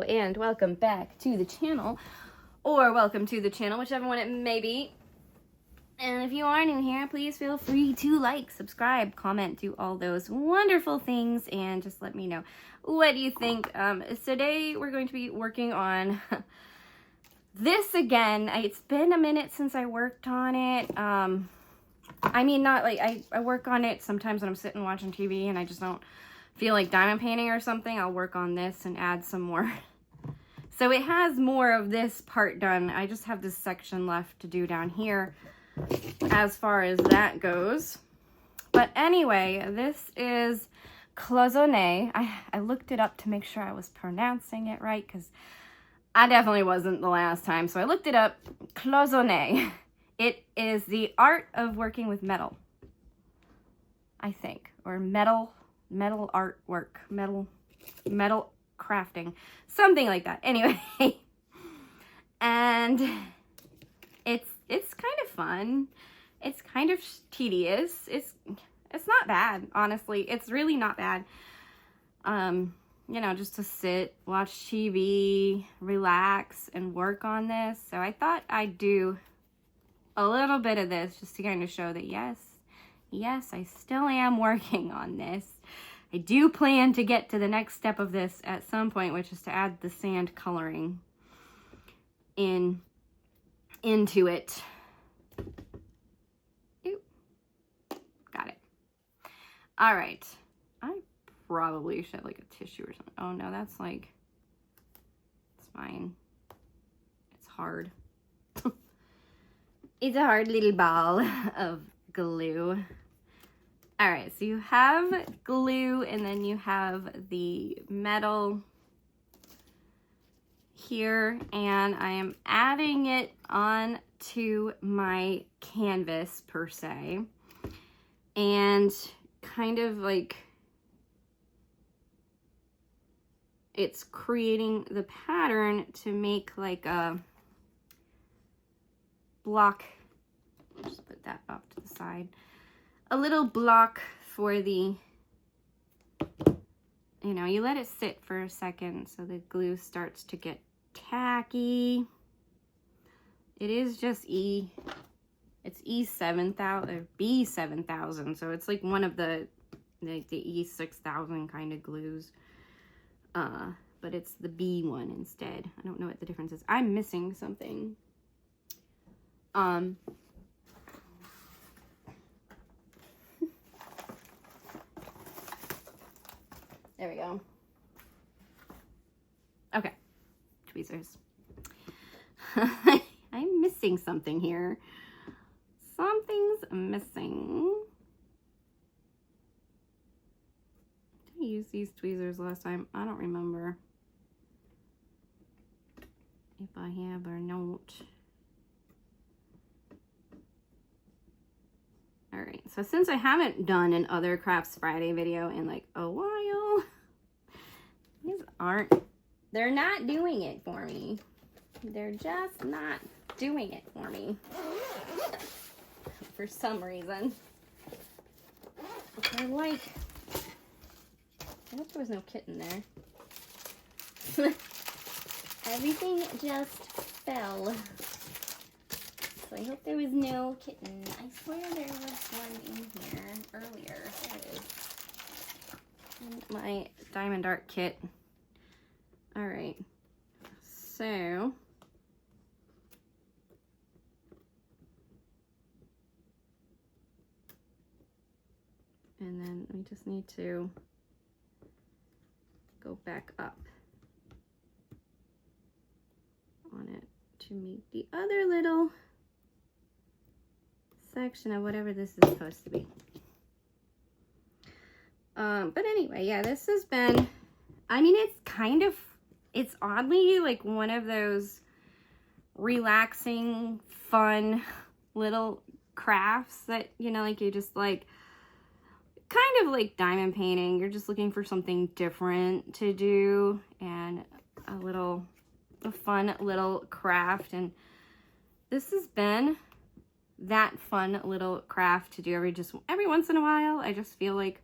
Hello and welcome back to the channel, or welcome to the channel, whichever one it may be. And if you are new here, please feel free to like, subscribe, comment, do all those wonderful things, and just let me know what you think. Today we're going to be working on this again. It's been a minute since I worked on it. I mean, not like I work on it sometimes when I'm sitting watching TV and I just don't feel like diamond painting or something. I'll work on this and add some more. So it has more of this part done. I just have this section left to do down here as far as that goes. But anyway, this is Cloissone. I looked it up to make sure I was pronouncing it right, because I definitely wasn't the last time. So I looked it up. Cloissone. It is the art of working with metal, I think, or metal artwork, metal crafting, something like that. Anyway, and it's kind of fun. It's kind of tedious. It's not bad, honestly. It's really not bad. You know, just to sit, watch TV, relax, and work on this. So I thought I'd do a little bit of this just to kind of show that yes, I still am working on this. I do plan to get to the next step of this at some point, which is to add the sand coloring into it. Ooh, got it. All right. I probably should have like a tissue or something. Oh no, that's like, it's fine. It's hard. It's a hard little ball of glue. All right, so you have glue and then you have the metal here, and I am adding it on to my canvas per se, and kind of like it's creating the pattern to make like a block. Just put that off to the side. A little block for the, you know, you let it sit for a second so the glue starts to get tacky. It is just it's E7000 or B7000, so it's like one of the E6000 kind of glues. But it's the B one instead. I don't know what the difference is. I'm missing something. There we go. Okay, tweezers. I'm missing something here. Something's missing. Did I use these tweezers last time? I don't remember if I have or not. All right, so since I haven't done an Other Crafts Friday video in like a while, they're not doing it for me. They're just not doing it for me. For some reason. They're like, I hope there was no kitten there. Everything just fell. So I hope there was no kitten. I swear there was one in here earlier. There it is. And my diamond art kit. All right. So and then we just need to go back up on it to meet the other little section of whatever this is supposed to be. But anyway, yeah, this has been, I mean, it's oddly like one of those relaxing, fun little crafts that, you know, like you just like, kind of like diamond painting. You're just looking for something different to do and a fun little craft. And this has been that fun little craft to do every once in a while. I just feel like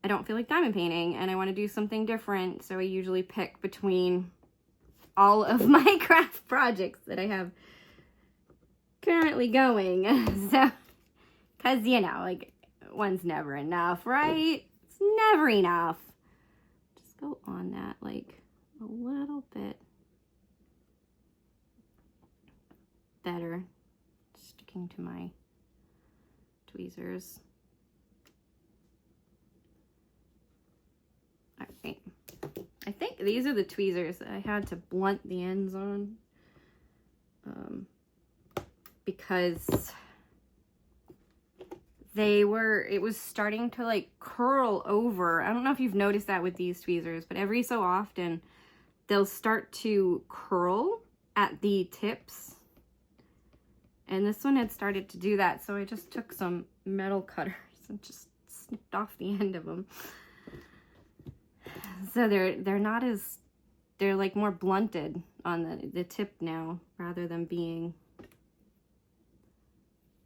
I don't feel like diamond painting and I want to do something different. So I usually pick between all of my craft projects that I have currently going. So, cause you know, like one's never enough, right? It's never enough. Just go on that like a little bit better. Sticking to my tweezers. All right. I think these are the tweezers that I had to blunt the ends on. Because it was starting to like curl over. I don't know if you've noticed that with these tweezers, but every so often they'll start to curl at the tips. And this one had started to do that, so I just took some metal cutters and just snipped off the end of them. So they're not as, they're like more blunted on the tip now, rather than being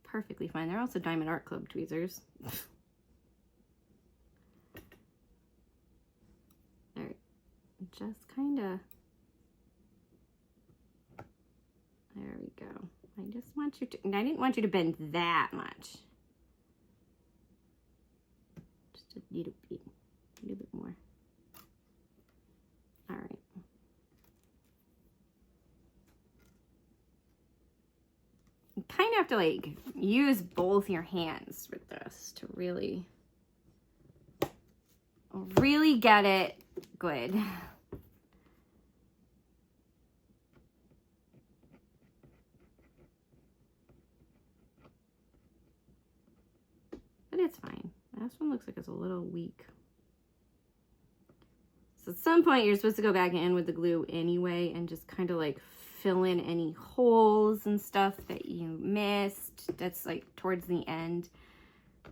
perfectly fine. They're also Diamond Art Club tweezers. Alright, just kind of, there we go. I just want you to, I didn't want you to bend that much. Just a little bit more. All right. You kind of have to like use both your hands with this to really get it good. But it's fine. This one looks like it's a little weak. So at some point you're supposed to go back in with the glue anyway and just kind of like fill in any holes and stuff that you missed. That's like towards the end.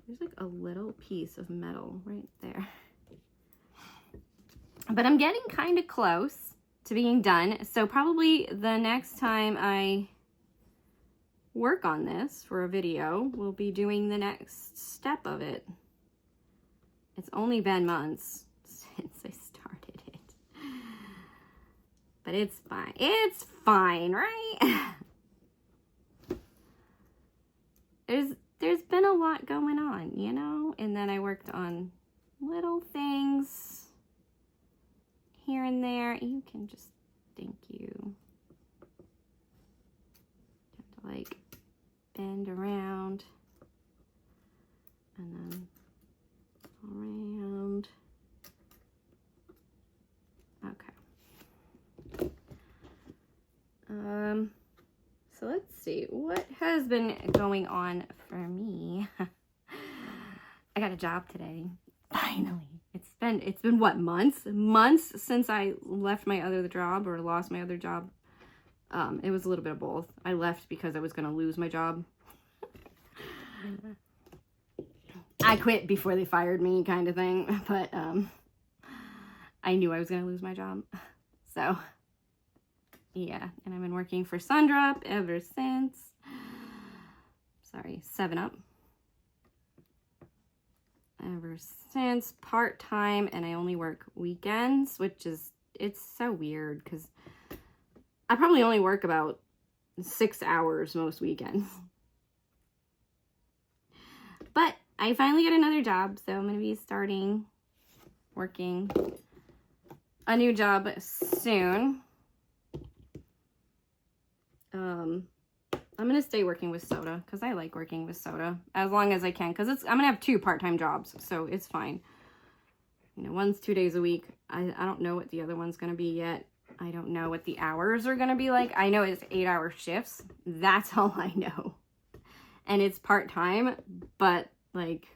There's like a little piece of metal right there. But I'm getting kind of close to being done. So probably the next time I work on this for a video, we'll be doing the next step of it. It's only been months since I started it. But it's fine. It's fine, right? There's been a lot going on, you know? And then I worked on little things here and there. You can just, thank you. Have to like bend around and then around. Okay. So let's see what has been going on for me. I got a job today. Finally. It's been what, months since I left my other job or lost my other job. It was a little bit of both. I left because I was going to lose my job. I quit before they fired me kind of thing, but I knew I was going to lose my job. So, yeah, and I've been working for Sundrop ever since. Sorry, 7-Up. Ever since, part-time, and I only work weekends, which is, it's so weird because I probably only work about 6 hours most weekends. But I finally got another job, so I'm going to be starting working a new job soon. I'm going to stay working with soda because I like working with soda as long as I can, because I'm going to have 2 part-time jobs, so it's fine. You know, one's 2 days a week. I don't know what the other one's going to be yet. I don't know what the hours are going to be like. I know it's 8-hour shifts. That's all I know. And it's part-time, but like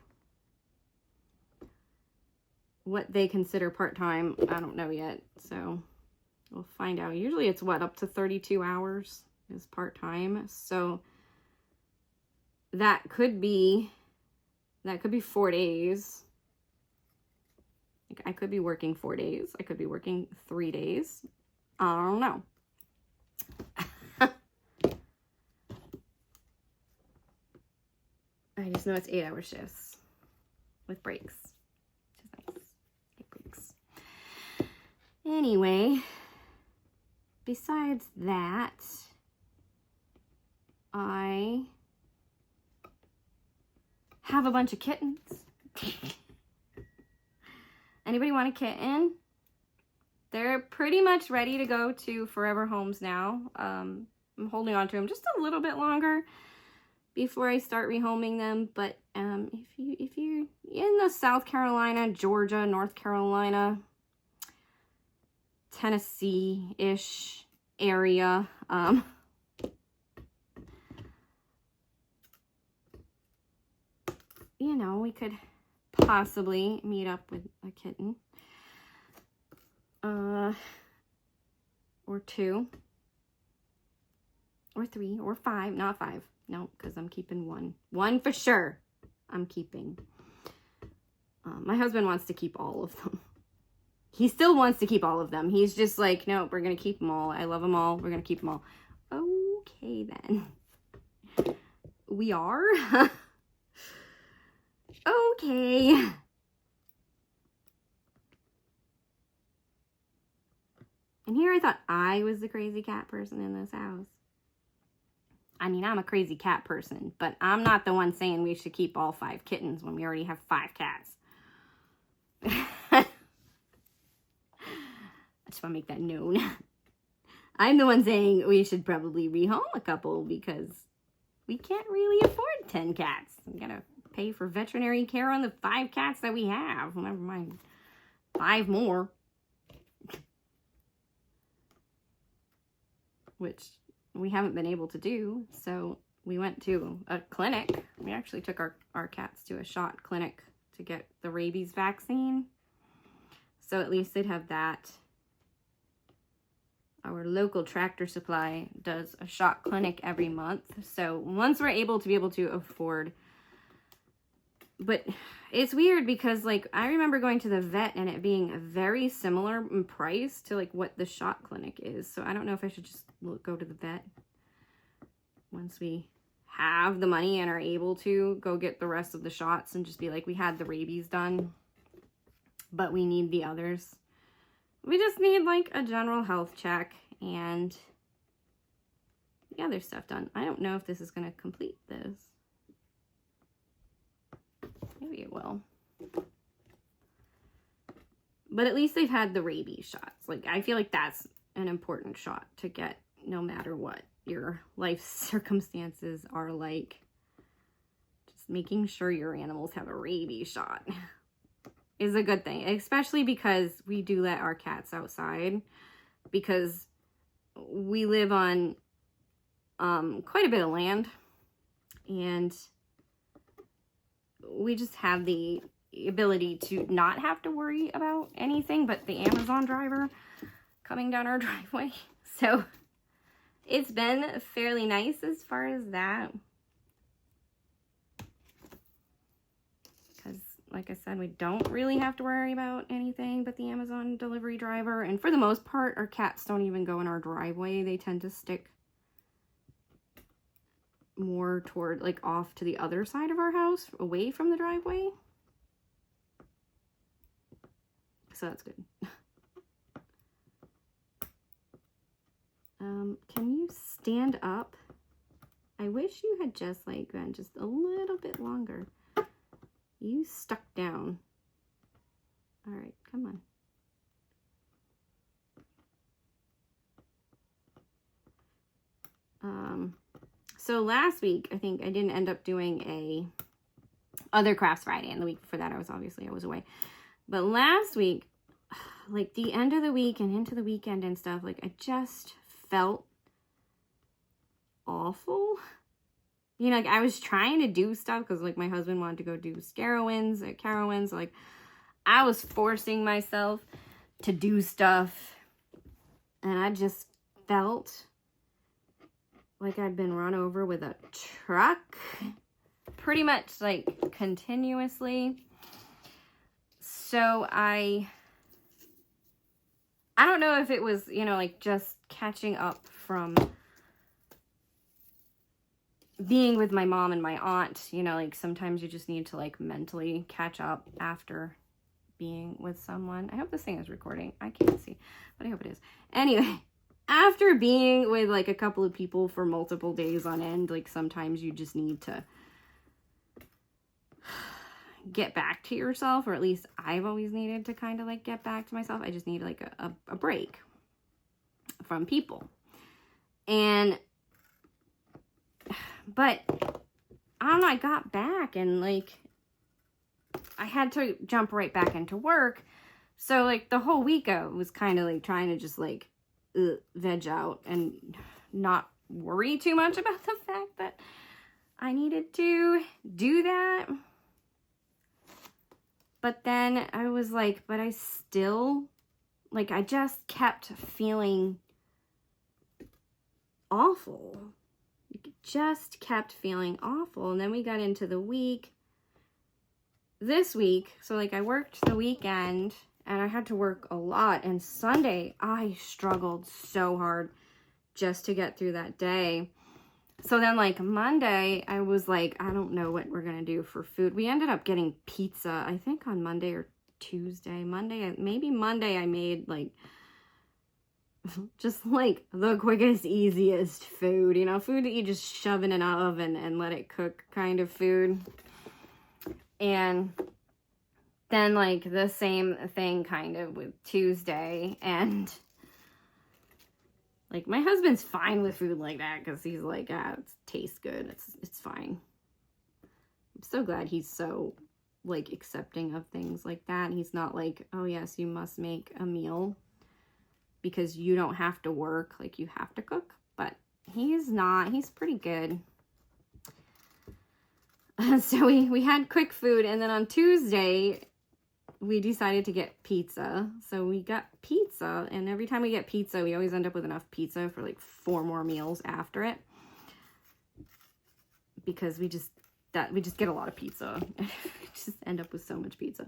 what they consider part-time, I don't know yet. So we'll find out. Usually it's what, up to 32 hours is part-time. So that could be 4 days. Like I could be working 4 days. I could be working 3 days. I don't know. I just know it's 8-hour shifts with breaks, which is nice. Anyway, besides that, I have a bunch of kittens. Anybody want a kitten? They're pretty much ready to go to forever homes now. I'm holding on to them just a little bit longer before I start rehoming them. But if you're in the South Carolina, Georgia, North Carolina, Tennessee-ish area, you know, we could possibly meet up with a kitten. Or 2. Or 3. Or 5. Not 5. No, because I'm keeping 1. 1 for sure. I'm keeping. My husband wants to keep all of them. He still wants to keep all of them. He's just like, no, we're going to keep them all. I love them all. We're going to keep them all. Okay, then. We are? Okay. And here I thought I was the crazy cat person in this house. I mean, I'm a crazy cat person, but I'm not the one saying we should keep all 5 kittens when we already have 5 cats. I just want to make that known. I'm the one saying we should probably rehome a couple because we can't really afford 10 cats. We gotta pay for veterinary care on the 5 cats that we have. Never mind 5 more. Which we haven't been able to do. So we went to a clinic. We actually took our cats to a shot clinic to get the rabies vaccine. So at least they'd have that. Our local Tractor Supply does a shot clinic every month. So once we're able to afford. But it's weird because, like, I remember going to the vet and it being very similar in price to, like, what the shot clinic is. So I don't know if I should just go to the vet once we have the money and are able to go get the rest of the shots and just be like, we had the rabies done, but we need the others. We just need, like, a general health check and the other stuff done. I don't know if this is going to complete this. Maybe it will. But at least they've had the rabies shots. Like, I feel like that's an important shot to get no matter what your life circumstances are like. Just making sure your animals have a rabies shot is a good thing. Especially because we do let our cats outside. Because we live on quite a bit of land. And we just have the ability to not have to worry about anything but the Amazon driver coming down our driveway. So it's been fairly nice as far as that. Because, like I said, we don't really have to worry about anything but the Amazon delivery driver. And for the most part, our cats don't even go in our driveway. They tend to stick more toward, like, off to the other side of our house, away from the driveway. So that's good. Can you stand up? I wish you had just, like, been just a little bit longer. You stuck down. All right, come on. So last week, I think I didn't end up doing a other Crafts Friday, and the week before that, I was away. But last week, like the end of the week and into the weekend and stuff, like I just felt awful. You know, like I was trying to do stuff because like my husband wanted to go do Carowinds at Carowinds. Like I was forcing myself to do stuff, and I just felt like I'd been run over with a truck pretty much like continuously. So I don't know if it was, you know, like just catching up from being with my mom and my aunt, you know, like sometimes you just need to like mentally catch up after being with someone. I hope this thing is recording. I can't see, but I hope it is. Anyway, after being with like a couple of people for multiple days on end, like sometimes you just need to get back to yourself, or at least I've always needed to kind of like get back to myself. I just need like a break from people. But I don't know, I got back and like I had to jump right back into work. So like the whole week I was kind of like trying to just like veg out and not worry too much about the fact that I needed to do that. But then I was like, but I still, like, I just kept feeling awful. Just kept feeling awful. And then we got into the week. This week, so like I worked the weekend and I had to work a lot. And Sunday, I struggled so hard just to get through that day. So then like Monday, I was like, I don't know what we're going to do for food. We ended up getting pizza, I think on Monday or Tuesday. Maybe Monday I made like just like the quickest, easiest food, you know, food that you just shove in an oven and let it cook kind of food. And then like the same thing kind of with Tuesday, and like my husband's fine with food like that because he's like, it tastes good. It's fine. I'm so glad he's so like accepting of things like that. He's not like, oh yes, you must make a meal because you don't have to work, like you have to cook. But he's not. He's pretty good. So we had quick food, and then on Tuesday we decided to get pizza. So we got pizza, and every time we get pizza, we always end up with enough pizza for like 4 more meals after it. Because we just get a lot of pizza. We just end up with so much pizza.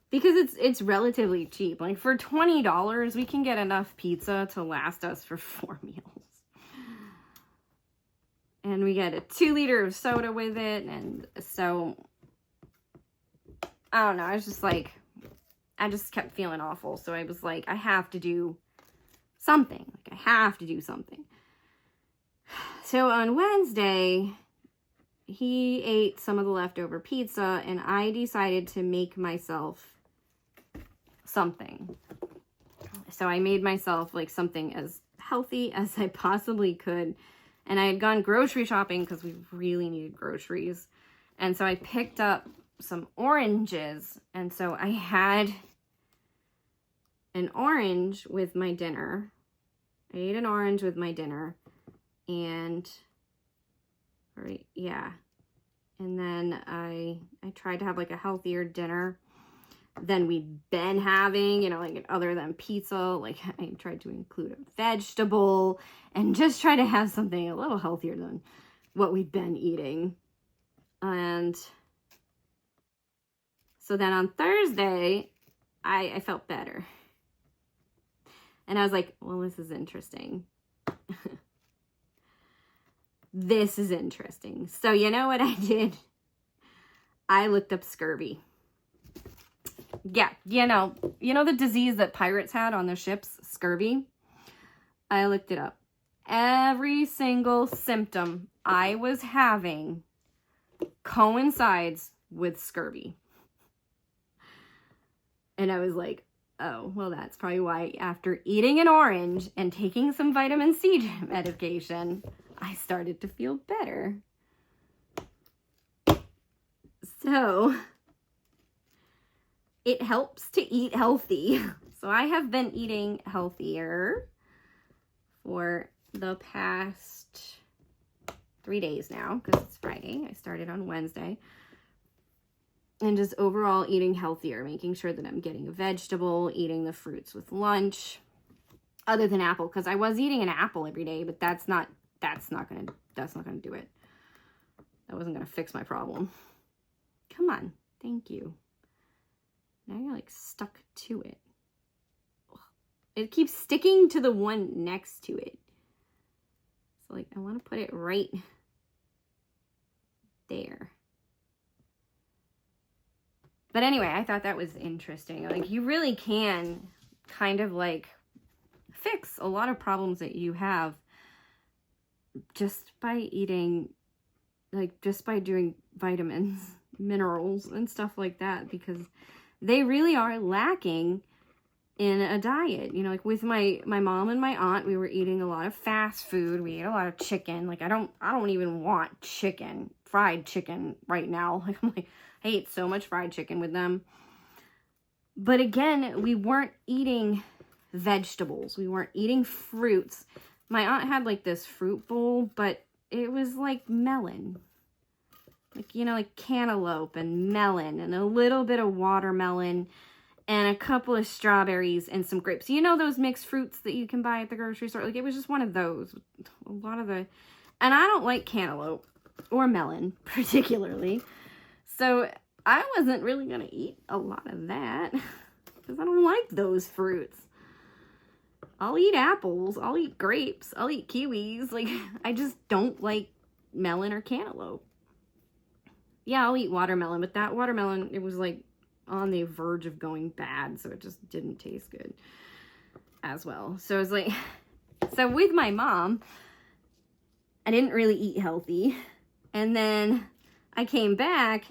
Because it's relatively cheap. Like for $20, we can get enough pizza to last us for 4 meals. And we get a 2-liter of soda with it. And so, I don't know. I was just like, I just kept feeling awful. So I was like, I have to do something. Like, I have to do something. So on Wednesday, he ate some of the leftover pizza, and I decided to make myself something. So I made myself like something as healthy as I possibly could. And I had gone grocery shopping because we really needed groceries. And so I picked up some oranges. And so I had an orange with my dinner. I ate an orange with my dinner. And, yeah. And then I tried to have like a healthier dinner than we'd been having, you know, like other than pizza. Like I tried to include a vegetable and just try to have something a little healthier than what we'd been eating. And so then on Thursday, I felt better. And I was like, well, this is interesting. This is interesting. So you know what I did? I looked up scurvy. Yeah, you know the disease that pirates had on their ships, scurvy? I looked it up. Every single symptom I was having coincides with scurvy. And I was like, oh, well, that's probably why after eating an orange and taking some vitamin C medication, I started to feel better. So it helps to eat healthy. So I have been eating healthier for the past 3 days now because it's Friday. I started on Wednesday. And just overall eating healthier, making sure that I'm getting a vegetable, eating the fruits with lunch, other than apple, because I was eating an apple every day, but that's not gonna do it. That wasn't gonna fix my problem. Come on, thank you. Now you're like stuck to it. It keeps sticking to the one next to it. So like I want to put it right there. But anyway, I thought that was interesting. Like, you really can kind of like fix a lot of problems that you have just by eating, like, just by doing vitamins, minerals, and stuff like that, because they really are lacking in a diet. You know, like with my mom and my aunt, we were eating a lot of fast food. We ate a lot of chicken. Like, I don't even want chicken, fried chicken right now. Like, I'm like, I ate so much fried chicken with them. But again, we weren't eating vegetables. We weren't eating fruits. My aunt had like this fruit bowl, but it was like melon. Like, you know, like cantaloupe and melon and a little bit of watermelon and a couple of strawberries and some grapes. You know those mixed fruits that you can buy at the grocery store? Like, it was just one of those. A lot of the... And I don't like cantaloupe or melon, particularly. So I wasn't really going to eat a lot of that because I don't like those fruits. I'll eat apples. I'll eat grapes. I'll eat kiwis. Like, I just don't like melon or cantaloupe. Yeah, I'll eat watermelon, but that watermelon, it was like on the verge of going bad, so it just didn't taste good as well. So it was like, so with my mom, I didn't really eat healthy, and then I came back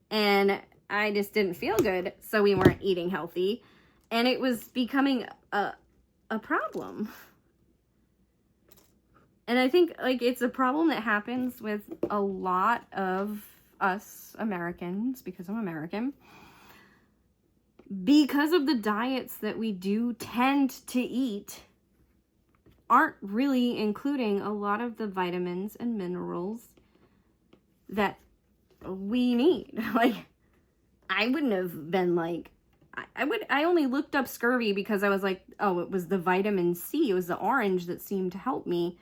and I just didn't feel good, so we weren't eating healthy, and it was becoming a problem. And I think, like, it's a problem that happens with a lot of us Americans, because I'm American, because of the diets that we do tend to eat aren't really including a lot of the vitamins and minerals that we need. Like, I wouldn't have been like, I only looked up scurvy because I was like, oh, it was the vitamin C. It was the orange that seemed to help me.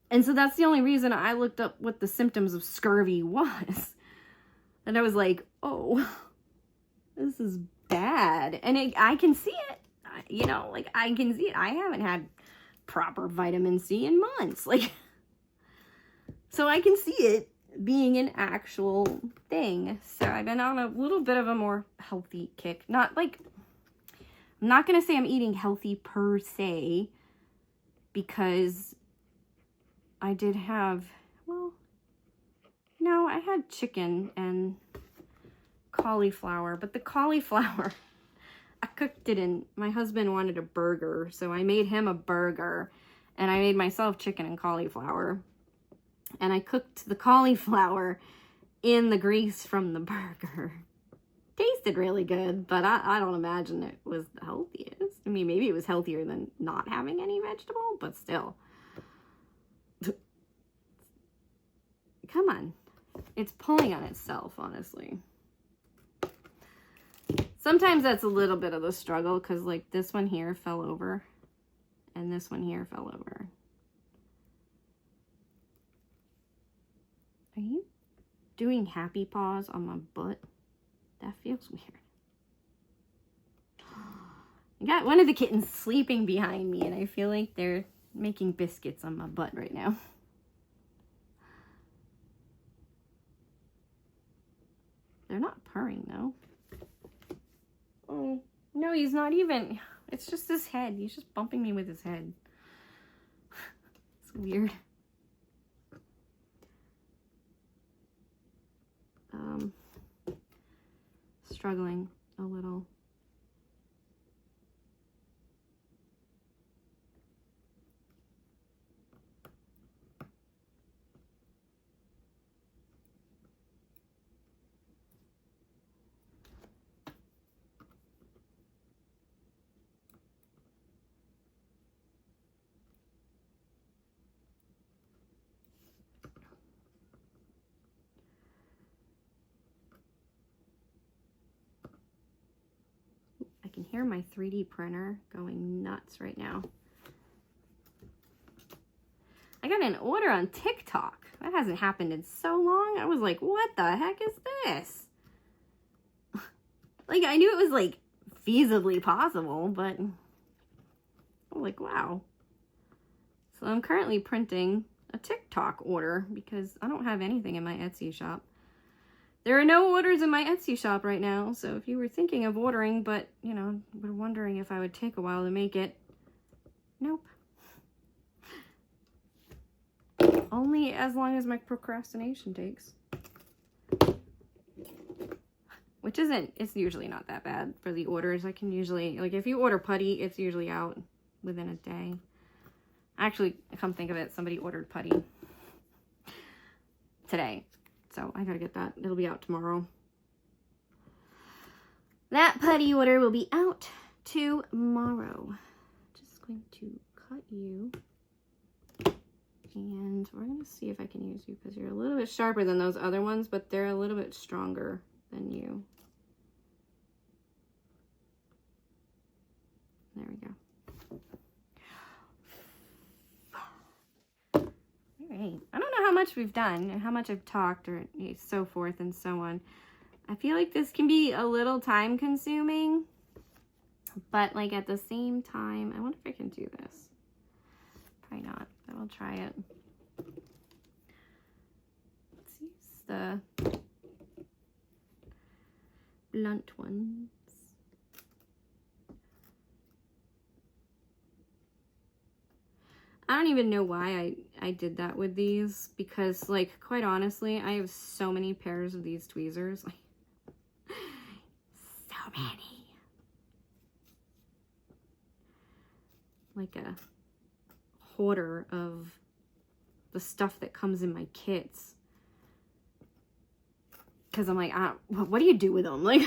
And so that's the only reason I looked up what the symptoms of scurvy was. And I was like, oh, this is bad. And I can see it. You know, like, I can see it. I haven't had proper vitamin C in months. Like, so I can see it being an actual thing. So I've been on a little bit of a more healthy kick. Not like, I'm not going to say I'm eating healthy per se, because I did have, well, no, I had chicken and cauliflower, but the cauliflower, I cooked it in, my husband wanted a burger, so I made him a burger, and I made myself chicken and cauliflower, and I cooked the cauliflower in the grease from the burger. Tasted really good, but I don't imagine it was the healthiest. I mean, maybe it was healthier than not having any vegetable, but still. Come on. It's pulling on itself, honestly. Sometimes that's a little bit of the struggle, because, like, this one here fell over, and this one here fell over. Are you doing happy paws on my butt? That feels weird. I got one of the kittens sleeping behind me, and I feel like they're making biscuits on my butt right now. They're not purring, though. Oh, no, he's not even. It's just his head. He's just bumping me with his head. It's weird. Struggling a little. I can hear my 3D printer going nuts right now. I got an order on TikTok. That hasn't happened in so long. I was like, what the heck is this? Like, I knew it was, like, feasibly possible, but I'm like, wow. So I'm currently printing a TikTok order because I don't have anything in my Etsy shop. There are no orders in my Etsy shop right now, so if you were thinking of ordering, but, you know, were wondering if I would take a while to make it, nope. Only as long as my procrastination takes. Which isn't, it's usually not that bad for the orders. I can usually, like, if you order putty, it's usually out within a day. Actually, come think of it, somebody ordered putty today. So I gotta get that. It'll be out tomorrow. That putty order will be out tomorrow. Just going to cut you. And we're going to see if I can use you because you're a little bit sharper than those other ones, but they're a little bit stronger than you. There we go. All right. I don't know how much we've done and how much I've talked or so forth and so on. I feel like this can be a little time consuming, but like at the same time, I wonder if I can do this. Probably not, but I'll try it. Let's use the blunt ones. I don't even know why I did that with these because, like, quite honestly, I have so many pairs of these tweezers. Like, so many. Like a hoarder of the stuff that comes in my kits. Because I'm like, what do you do with them? Like,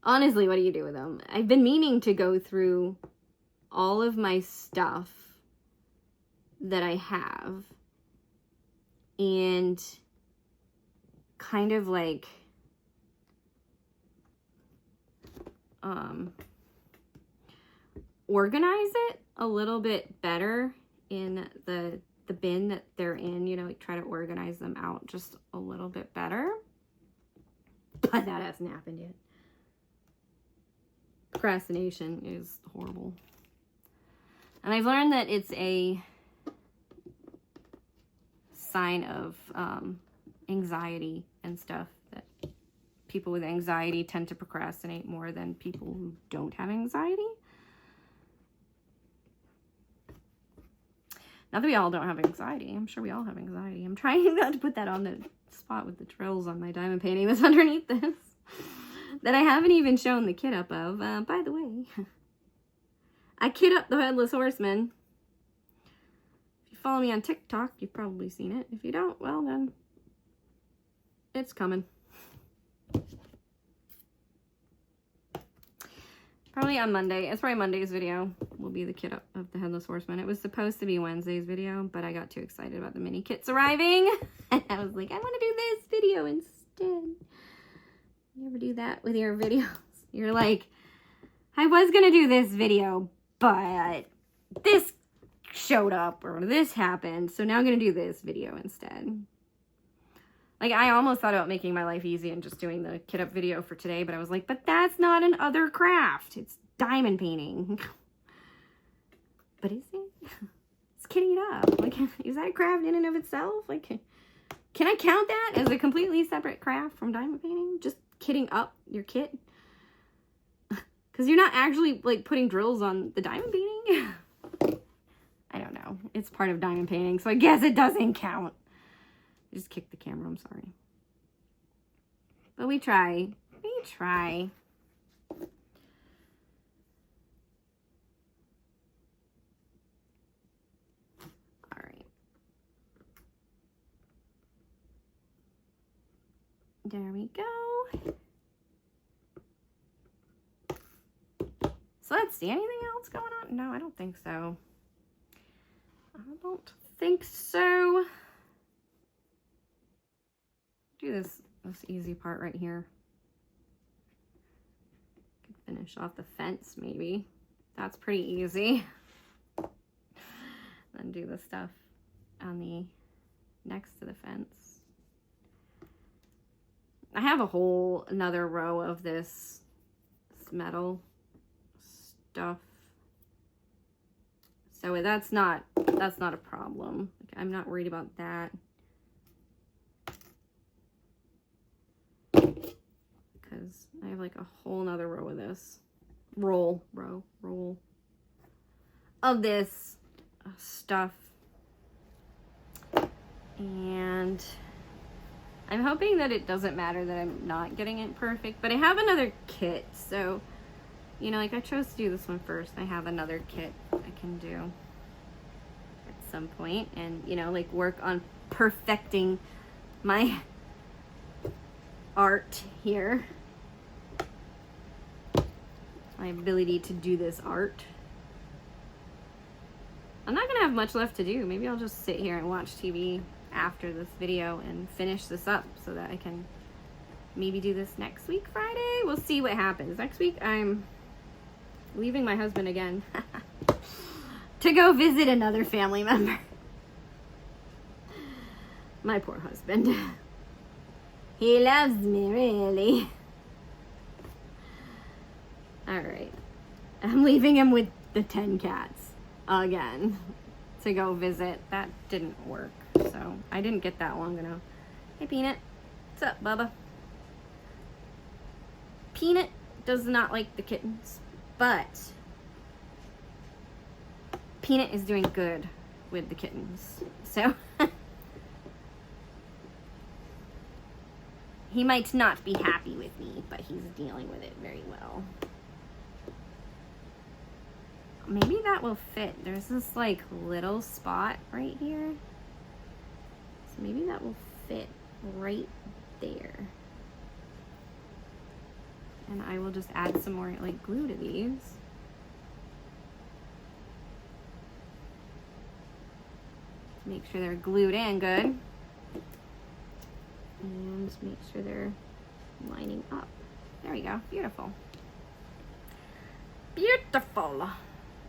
honestly, what do you do with them? I've been meaning to go through all of my stuff that I have and kind of like organize it a little bit better in the bin that they're in, you know, like try to organize them out just a little bit better. But that hasn't happened yet. Procrastination is horrible. And I've learned that it's a sign of anxiety and stuff, that people with anxiety tend to procrastinate more than people who don't have anxiety. Not that we all don't have anxiety. I'm sure we all have anxiety. I'm trying not to put that on the spot with the drills on my diamond painting that's underneath this that I haven't even shown the kit up of. By the way, I kit up the Headless Horseman. If you follow me on TikTok, you've probably seen it. If you don't, well then, it's coming. Probably on Monday. It's probably Monday's video will be the kit up of the Headless Horseman. It was supposed to be Wednesday's video, but I got too excited about the mini kits arriving. And I was like, I want to do this video instead. You ever do that with your videos? You're like, I was going to do this video, but this showed up or this happened, so now I'm going to do this video instead. Like, I almost thought about making my life easy and just doing the kit up video for today, but I was like, but that's not an other craft. It's diamond painting. But is it? It's kitting it up. Like, is that a craft in and of itself? Like, can I count that as a completely separate craft from diamond painting? Just kitting up your kit? Because you're not actually, like, putting drills on the diamond painting. I don't know. It's part of diamond painting, so I guess it doesn't count. I just kicked the camera, I'm sorry. But we try. We try. All right. There we go. So let's see, anything else going on? No, I don't think so. I don't think so. Do this easy part right here. Could finish off the fence maybe. That's pretty easy. Then do the stuff on the next to the fence. I have a whole another row of this metal stuff. So that's not a problem. I'm not worried about that. like a whole nother row of this. Roll of this stuff. And I'm hoping that it doesn't matter that I'm not getting it perfect, but I have another kit, so, you know, like I chose to do this one first. I have another kit I can do at some point and, you know, like work on perfecting my art here. My ability to do this art. I'm not gonna have much left to do. Maybe I'll just sit here and watch TV after this video and finish this up so that I can maybe do this next week Friday. We'll see what happens. Next week I'm leaving my husband again to go visit another family member. My poor husband. He loves me, really. Alright. I'm leaving him with the 10 cats again to go visit. That didn't work. So I didn't get that long ago. Hey, Peanut. What's up, Bubba? Peanut does not like the kittens, but Peanut is doing good with the kittens. So he might not be happy with me, but he's dealing with it very well. Maybe that will fit. There's this like little spot right here. So maybe that will fit right there. And I will just add some more like glue to these. Make sure they're glued in good. And make sure they're lining up. There we go. Beautiful. Beautiful.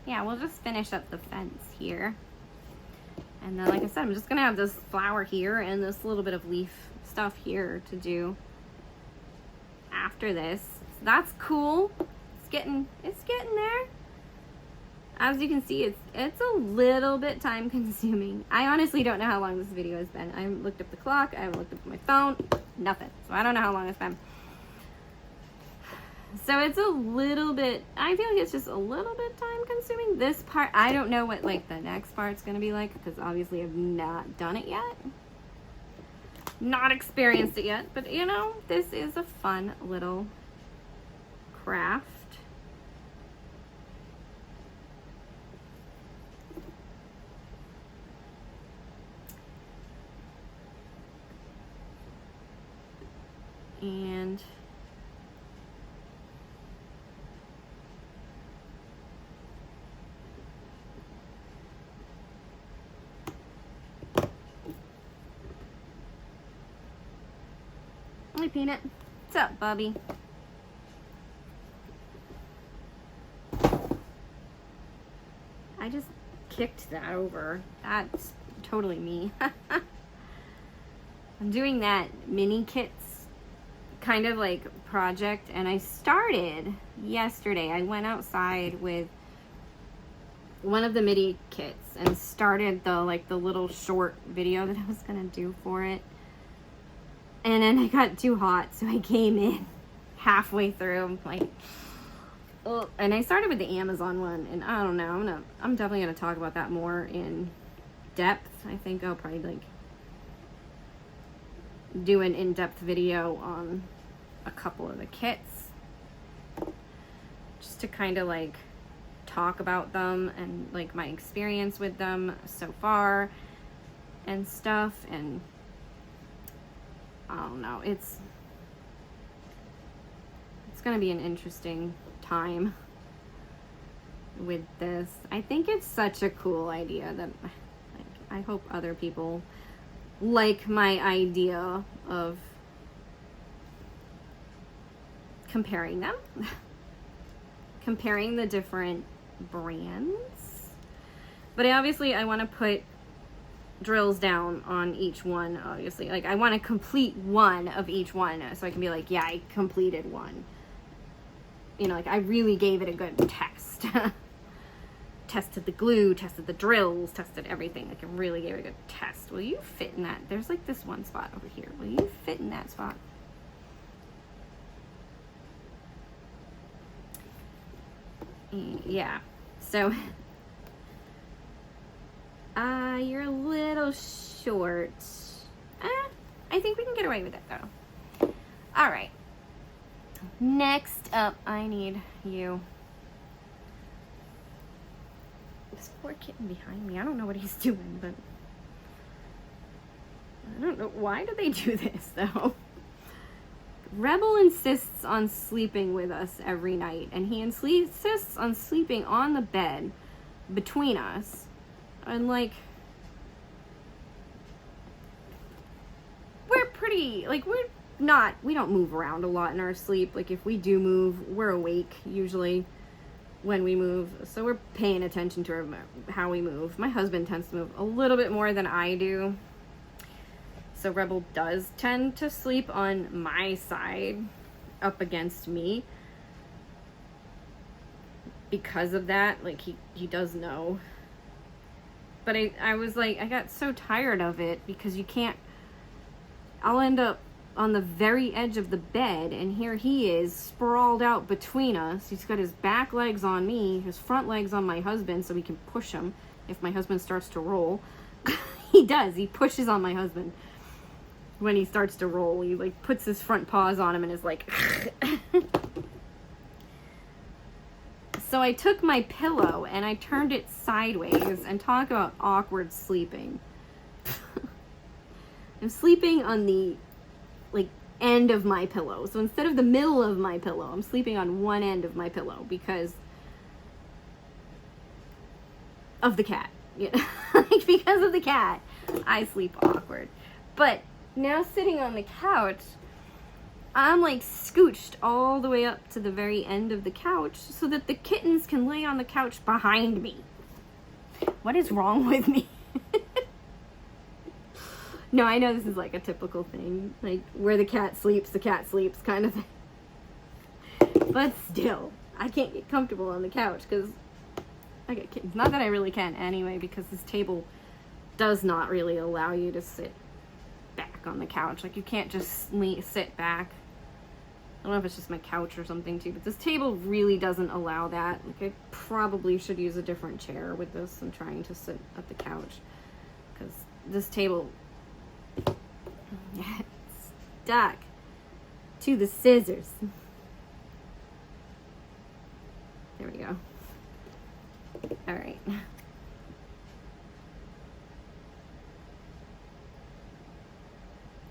Yeah, we'll just finish up the fence here. And then, like I said, I'm just going to have this flower here and this little bit of leaf stuff here to do after this. So that's cool. It's getting there. As you can see, it's a little bit time consuming. I honestly don't know how long this video has been. I haven't looked up the clock. I haven't looked up my phone. Nothing. So I don't know how long it's been. So it's a little bit, I feel like it's just a little bit time consuming. This part, I don't know what like the next part's gonna be like because obviously I've not done it yet. Not experienced it yet, but you know, this is a fun little craft. And hey, Peanut. What's up, Bubby? I just kicked that over. That's totally me. I'm doing that mini kits kind of like project, and I started yesterday. I went outside with one of the mini kits and started the little short video that I was gonna do for it. And then it got too hot, so I came in halfway through. I'm like, oh, and I started with the Amazon one, and I don't know. I'm definitely gonna talk about that more in depth. I think I'll probably like do an in-depth video on a couple of the kits, just to kind of like talk about them and like my experience with them so far and stuff. And I don't know, it's gonna be an interesting time with this. I think it's such a cool idea that like, I hope other people like my idea of comparing them, comparing the different brands. But I want to put drills down on each one, obviously. Like, I want to complete one of each one so I can be like, yeah, I completed one. You know, like, I really gave it a good test. Tested the glue, tested the drills, tested everything. Like, I really gave it a good test. Will you fit in that? There's like this one spot over here. Will you fit in that spot? Yeah. So, you're a little short. I think we can get away with it though. All right. Next up, I need you. This poor kitten behind me. I don't know what he's doing, but I don't know. Why do they do this though? Rebel insists on sleeping with us every night, and he insists on sleeping on the bed between us. And like, we're pretty, like, we don't move around a lot in our sleep. Like, if we do move, we're awake usually when we move, so we're paying attention to how we move. My husband tends to move a little bit more than I do, so Rebel does tend to sleep on my side up against me. Because of that, like, he does know. But I was like, I got so tired of it, because you can't, I'll end up on the very edge of the bed, and here he is sprawled out between us. He's got his back legs on me, his front legs on my husband, so he can push him if my husband starts to roll. He does. He pushes on my husband when he starts to roll. He like puts his front paws on him and is like So I took my pillow and I turned it sideways, and talk about awkward sleeping. I'm sleeping on the like end of my pillow. So instead of the middle of my pillow, I'm sleeping on one end of my pillow because of the cat. You know? Like, because of the cat, I sleep awkward. But now sitting on the couch, I'm like scooched all the way up to the very end of the couch so that the kittens can lay on the couch behind me. What is wrong with me? No, I know this is like a typical thing, like where the cat sleeps kind of thing. But still, I can't get comfortable on the couch because I get kittens. Not that I really can anyway, because this table does not really allow you to sit back on the couch. Like, you can't just sit back. I don't know if it's just my couch or something too, but this table really doesn't allow that. Like, I probably should use a different chair with this than trying to sit at the couch, because this table stuck to the scissors. There we go. All right.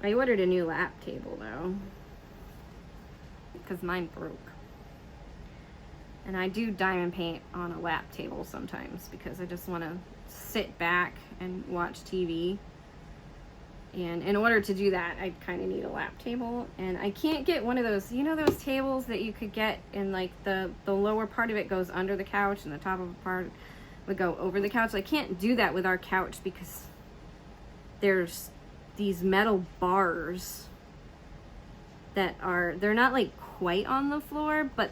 I ordered a new lap table though, because mine broke. And I do diamond paint on a lap table sometimes because I just want to sit back and watch TV. And in order to do that, I kind of need a lap table. And I can't get one of those, you know, those tables that you could get in like the lower part of it goes under the couch and the top of the part would go over the couch. I can't do that with our couch because there's these metal bars that they're not like quite on the floor, but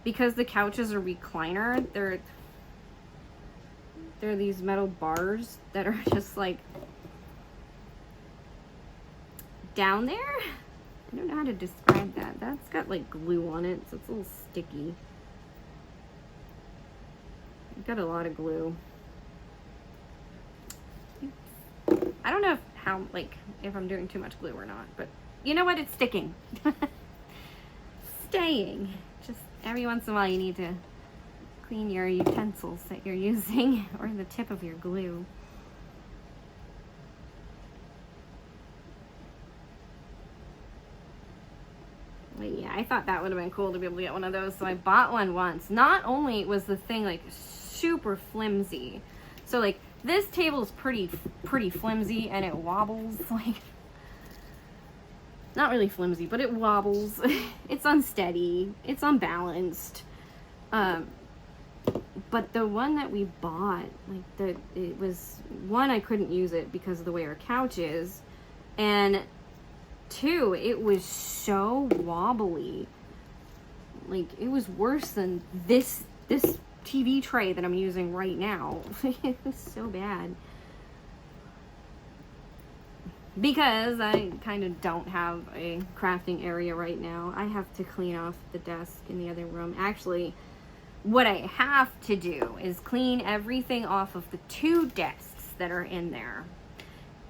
because the couch is a recliner, they're these metal bars that are just like down there. I don't know how to describe that. That's got like glue on it, so it's a little sticky. I've got a lot of glue. I don't know if I'm doing too much glue or not, but you know what? It's sticking. Staying. Just every once in a while you need to clean your utensils that you're using or the tip of your glue. But yeah, I thought that would have been cool to be able to get one of those, so I bought one once. Not only was the thing like super flimsy, so like this table is pretty flimsy and it wobbles, like, not really flimsy, but it wobbles. It's unsteady, it's unbalanced. But the one that we bought, like, it was, one, I couldn't use it because of the way our couch is, and two, it was so wobbly. Like, it was worse than this TV tray that I'm using right now. It was so bad. Because I kind of don't have a crafting area right now. I have to clean off the desk in the other room. Actually, What I have to do is clean everything off of the 2 desks that are in there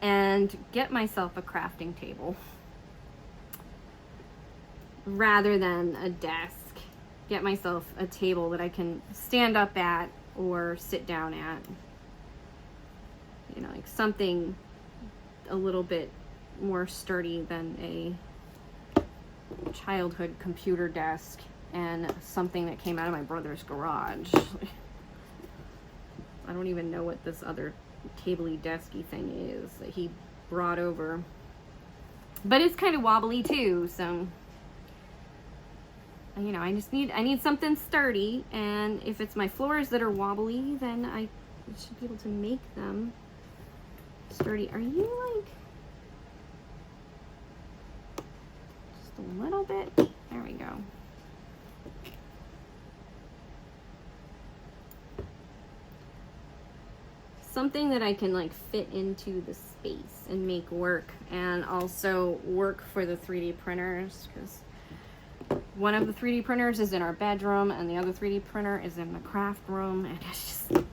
and get myself a crafting table rather than a desk. Get myself a table that I can stand up at or sit down at. You know, like something a little bit more sturdy than a childhood computer desk and something that came out of my brother's garage. I don't even know what this other tabley desky thing is that he brought over. But it's kind of wobbly too, so you know, I need something sturdy, and if it's my floors that are wobbly, then I should be able to make them sturdy. Are you like just a little bit? There we go. Something that I can like fit into the space and make work, and also work for the 3D printers, because one of the 3D printers is in our bedroom and the other 3D printer is in the craft room, and it's just...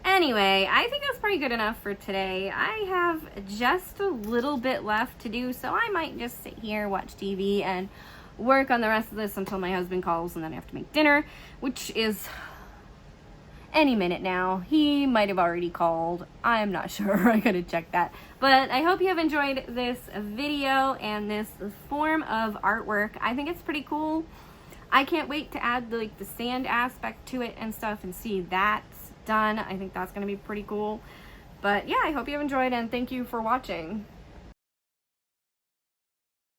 Anyway, I think that's pretty good enough for today. I have just a little bit left to do, so I might just sit here, watch TV, and work on the rest of this until my husband calls, and then I have to make dinner, which is any minute now. He might have already called. I'm not sure. I gotta check that. But I hope you have enjoyed this video and this form of artwork. I think it's pretty cool. I can't wait to add the sand aspect to it and stuff and see that's done. I think that's gonna be pretty cool. But yeah, I hope you have enjoyed, and thank you for watching.